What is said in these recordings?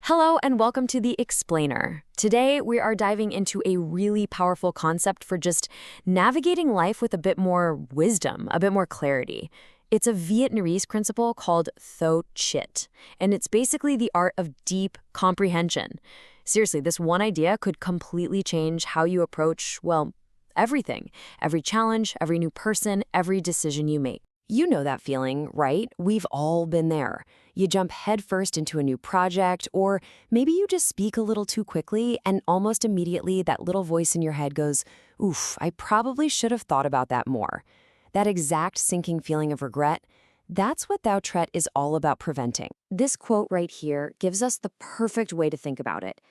Hello and welcome to The Explainer. Today we are diving into a really powerful concept for just navigating life with a bit more wisdom, a bit more clarity. It's a Vietnamese principle called Thấu, Triệt, and it's basically the art of deep comprehension. Seriously, this one idea could completely change how you approach, well, everything. Every challenge, every new person, every decision you make. You know that feeling, right? We've all been there. You jump headfirst into a new project, or maybe you just speak a little too quickly, and almost immediately that little voice in your head goes, oof, I probably should have thought about that more. That exact sinking feeling of regret, that's what Thấu Triệt is all about preventing. This quote right here gives us the perfect way to think about it.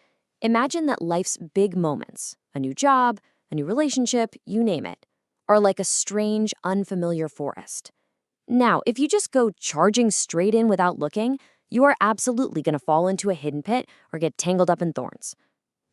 Imagine that life's big moments, a new job, a new relationship, you name it, are like a strange, unfamiliar forest. Now, if you just go charging straight in without looking, you are absolutely going to fall into a hidden pit or get tangled up in thorns.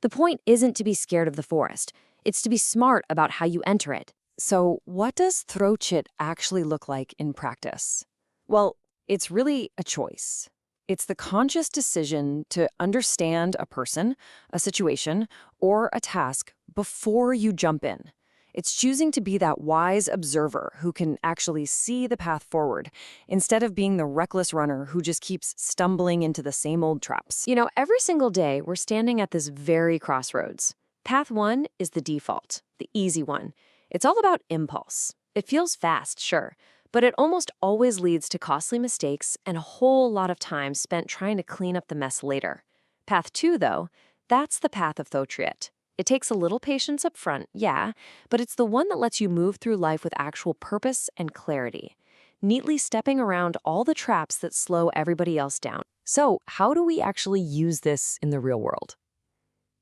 The point isn't to be scared of the forest. It's to be smart about how you enter it. So what does Thấu Triệt actually look like in practice? Well, it's really a choice. It's the conscious decision to understand a person, a situation, or a task before you jump in. It's choosing to be that wise observer who can actually see the path forward, instead of being the reckless runner who just keeps stumbling into the same old traps. You know, every single day, we're standing at this very crossroads. Path one is the default, the easy one. It's all about impulse. It feels fast, sure, but it almost always leads to costly mistakes and a whole lot of time spent trying to clean up the mess later. Path two, though, that's the path of Thấu Triệt. It takes a little patience up front, yeah, but it's the one that lets you move through life with actual purpose and clarity, neatly stepping around all the traps that slow everybody else down. So how do we actually use this in the real world?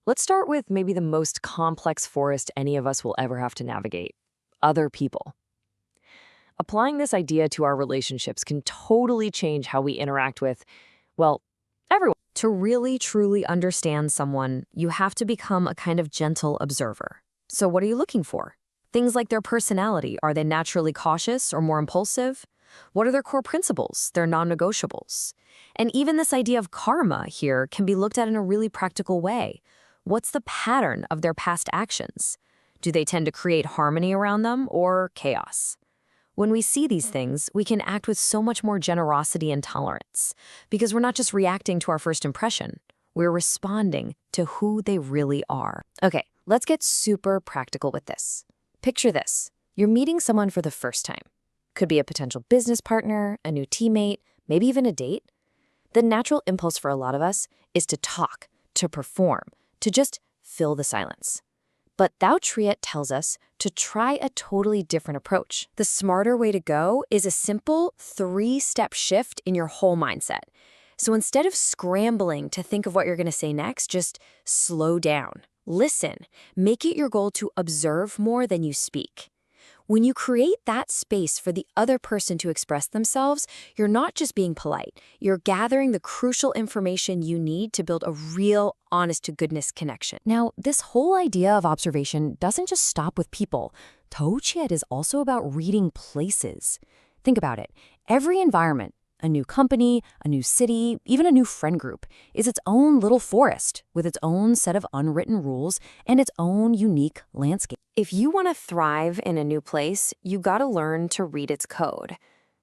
Let's start with maybe the most complex forest any of us will ever have to navigate: other people. Applying this idea to our relationships can totally change how we interact with, well, everyone. To really, truly understand someone, you have to become a kind of gentle observer. So what are you looking for? Things like their personality. Are they naturally cautious or more impulsive? What are their core principles, their non-negotiables? And even this idea of karma here can be looked at in a really practical way. What's the pattern of their past actions? Do they tend to create harmony around them or chaos? When we see these things, we can act with so much more generosity and tolerance, because we're not just reacting to our first impression, we're responding to who they really are. Okay, let's get super practical with this. Picture this. You're meeting someone for the first time. Could be a potential business partner, a new teammate, maybe even a date. The natural impulse for a lot of us is to talk, to perform, to just fill the silence. But Thấu Triệt tells us to try a totally different approach. The smarter way to go is a simple 3-step shift in your whole mindset. So instead of scrambling to think of what you're going to say next, just slow down. Listen. Make it your goal to observe more than you speak. When you create that space for the other person to express themselves, you're not just being polite. You're gathering the crucial information you need to build a real, honest-to-goodness connection. Now, this whole idea of observation doesn't just stop with people. Thấu Triệt is also about reading places. Think about it. Every environment, a new company, a new city, even a new friend group, is its own little forest with its own set of unwritten rules and its own unique landscape. If you want to thrive in a new place, you gotta learn to read its code.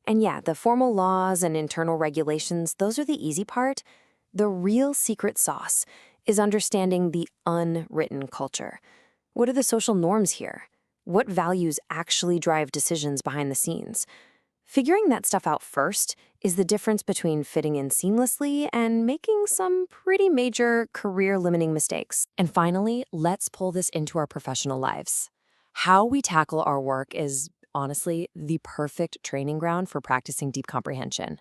And yeah, the formal laws and internal regulations, those are the easy part. The real secret sauce is understanding the unwritten culture. What are the social norms here? What values actually drive decisions behind the scenes? Figuring that stuff out first is the difference between fitting in seamlessly and making some pretty major career-limiting mistakes. And finally, let's pull this into our professional lives. How we tackle our work is, honestly, the perfect training ground for practicing deep comprehension.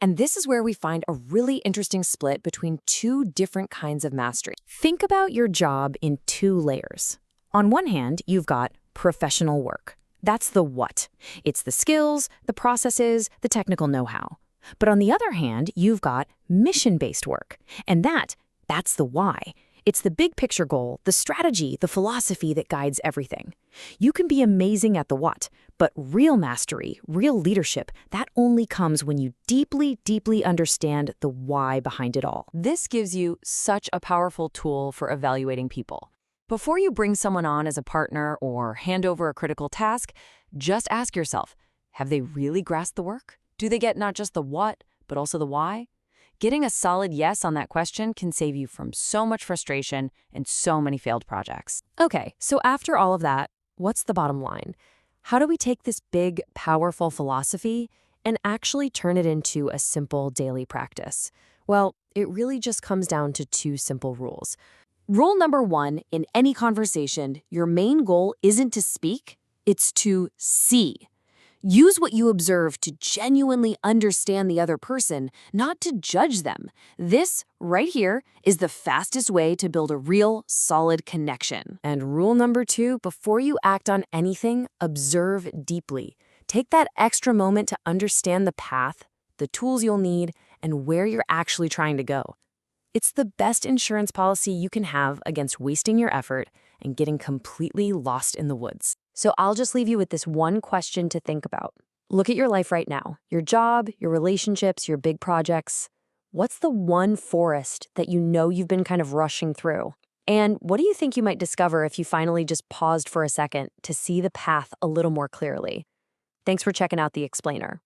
And this is where we find a really interesting split between two different kinds of mastery. Think about your job in 2 layers. On one hand, you've got professional work. That's the what. It's the skills, the processes, the technical know-how. But on the other hand, you've got mission-based work. And that's the why. It's the big picture goal, the strategy, the philosophy that guides everything. You can be amazing at the what, but real mastery, real leadership, that only comes when you deeply, deeply understand the why behind it all. This gives you such a powerful tool for evaluating people. Before you bring someone on as a partner or hand over a critical task, just ask yourself, have they really grasped the work? Do they get not just the what, but also the why? Getting a solid yes on that question can save you from so much frustration and so many failed projects. Okay, so after all of that, what's the bottom line? How do we take this big, powerful philosophy and actually turn it into a simple daily practice? Well, it really just comes down to two simple rules. Rule number one, in any conversation, your main goal isn't to speak, it's to see. Use what you observe to genuinely understand the other person, not to judge them. This, right here, is the fastest way to build a real, solid connection. And rule number two, before you act on anything, observe deeply. Take that extra moment to understand the path, the tools you'll need, and where you're actually trying to go. It's the best insurance policy you can have against wasting your effort and getting completely lost in the woods. So I'll just leave you with this one question to think about. Look at your life right now, your job, your relationships, your big projects. What's the one forest that you know you've been kind of rushing through? And what do you think you might discover if you finally just paused for a second to see the path a little more clearly? Thanks for checking out The Explainer.